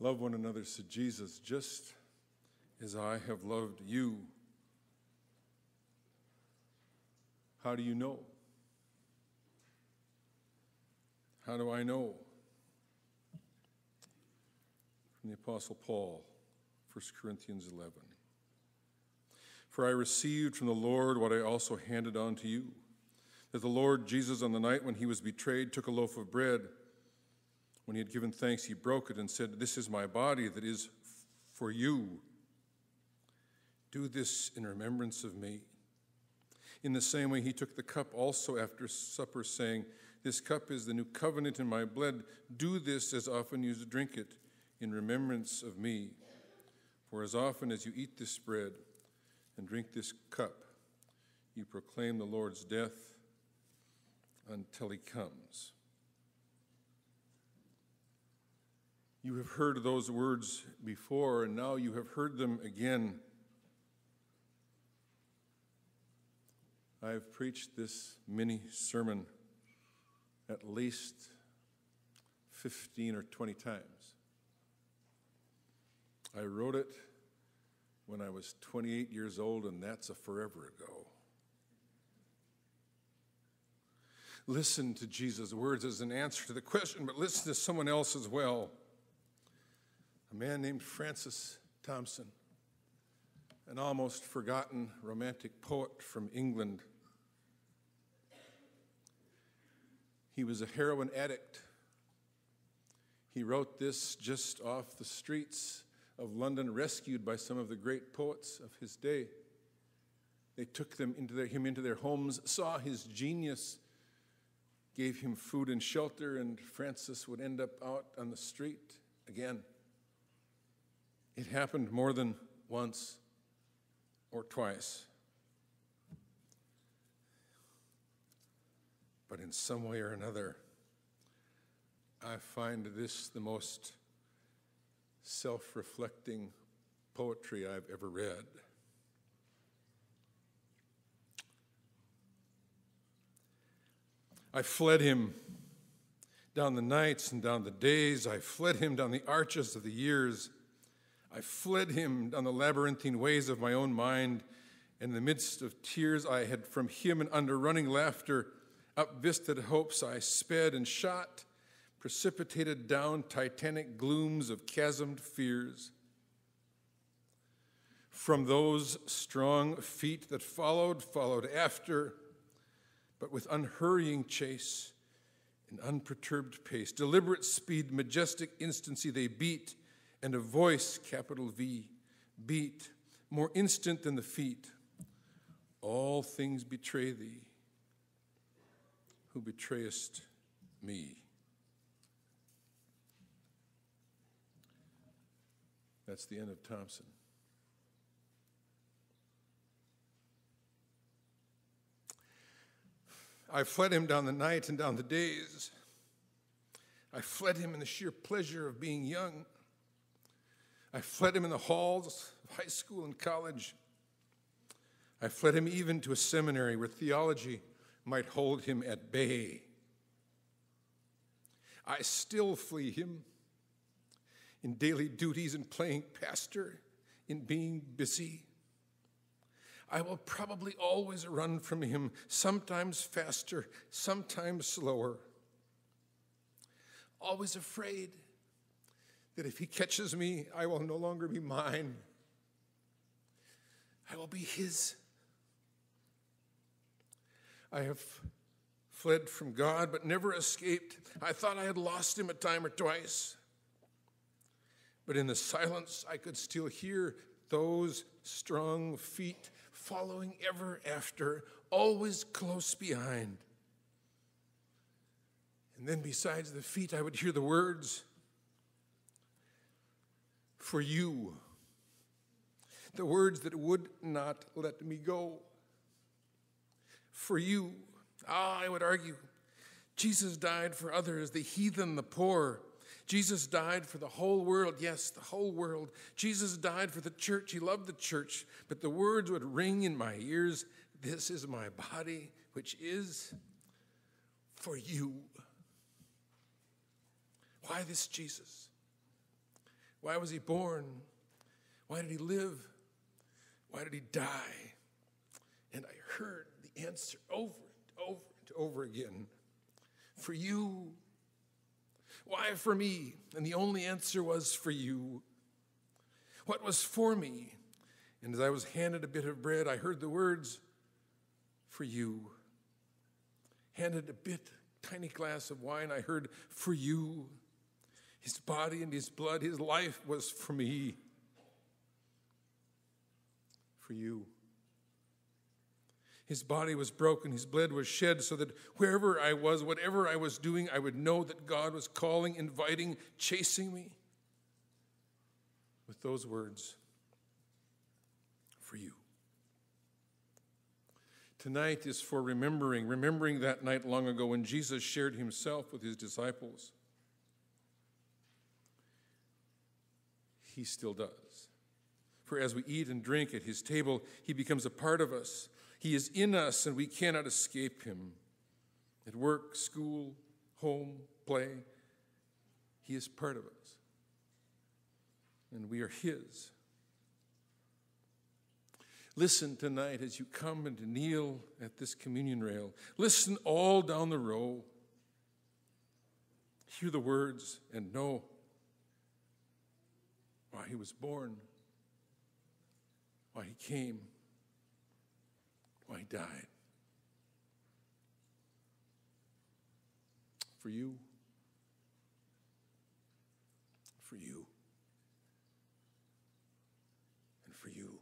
Love one another, said Jesus, just as I have loved you. How do you know? How do I know? From the Apostle Paul, 1 Corinthians 11. For I received from the Lord what I also handed on to you, that the Lord Jesus on the night when he was betrayed took a loaf of bread. When he had given thanks, he broke it and said, "This is my body that is for you. Do this in remembrance of me." In the same way, he took the cup also after supper, saying, "This cup is the new covenant in my blood. Do this as often as you drink it in remembrance of me. For as often as you eat this bread and drink this cup, you proclaim the Lord's death until he comes." You have heard those words before, and now you have heard them again. I have preached this mini sermon at least 15 or 20 times. I wrote it when I was 28 years old, and that's a forever ago. Listen to Jesus' words as an answer to the question, but listen to someone else as well. A man named Francis Thompson, an almost forgotten romantic poet from England. He was a heroin addict. He wrote this just off the streets of London, rescued by some of the great poets of his day. They took him into their homes, saw his genius, gave him food and shelter, and Francis would end up out on the street again. It happened more than once or twice. But in some way or another, I find this the most self-reflecting poetry I've ever read. I fled him down the nights and down the days. I fled him down the arches of the years. I fled him down the labyrinthine ways of my own mind. In the midst of tears I had from him, and under running laughter, up vistaed hopes I sped and shot, precipitated down titanic glooms of chasmed fears. From those strong feet that followed after, but with unhurrying chase, in unperturbed pace, deliberate speed, majestic instancy, they beat, and a voice, capital V, beat, more instant than the feet. All things betray thee, who betrayest me. That's the end of Thompson. I fled him down the night and down the days. I fled him in the sheer pleasure of being young. I fled him in the halls of high school and college. I fled him even to a seminary where theology might hold him at bay. I still flee him in daily duties, in playing pastor, in being busy. I will probably always run from him, sometimes faster, sometimes slower. Always afraid that if he catches me, I will no longer be mine. I will be his. I have fled from God, but never escaped. I thought I had lost him a time or twice. But in the silence, I could still hear those strong feet following ever after, always close behind. And then besides the feet, I would hear the words, "For you," the words that would not let me go. For you. I would argue, Jesus died for others, the heathen, the poor. Jesus died for the whole world. Yes, the whole world. Jesus died for the church. He loved the church. But the words would ring in my ears, "This is my body, which is for you." Why this Jesus? Why was he born? Why did he live? Why did he die? And I heard the answer over and over and over again. For you. Why for me? And the only answer was for you. What was for me? And as I was handed a bit of bread, I heard the words, for you. Handed a tiny glass of wine, I heard, for you. His body and his blood, his life was for me. For you. His body was broken, his blood was shed so that wherever I was, whatever I was doing, I would know that God was calling, inviting, chasing me with those words, for you. Tonight is for remembering that night long ago when Jesus shared himself with his disciples. He still does. For as we eat and drink at his table, he becomes a part of us. He is in us, and we cannot escape him. At work, school, home, play, he is part of us. And we are his. Listen tonight as you come and kneel at this communion rail. Listen all down the row. Hear the words and know why he was born, why he came, why he died. For you. For you. And for you.